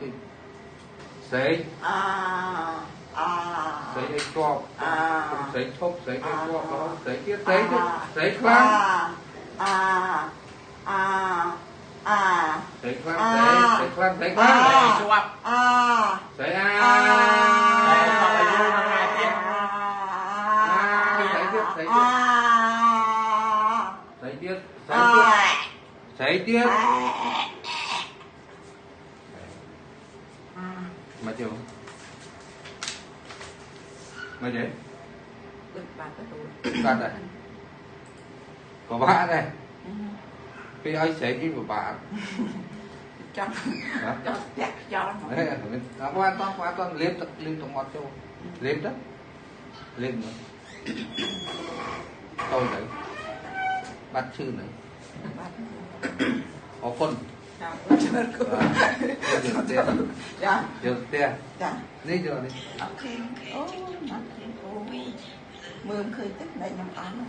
thì sấy sấy hay cho sấy thốc sấy hay cho đó sấy tiếp sấy khoan sấy khoan sấy khoan sấy khoan sấy sấy tiếp mà chưa mà gì bạn đây có bạn đây cái ấy sấy cái của bạn cho đấy quan toàn liếm tổng ngọt cho liếm đó liếm nữa tôi đấy bắt chư nữa có phân được tiền đi rồi đi mưa khơi tức đây nằm án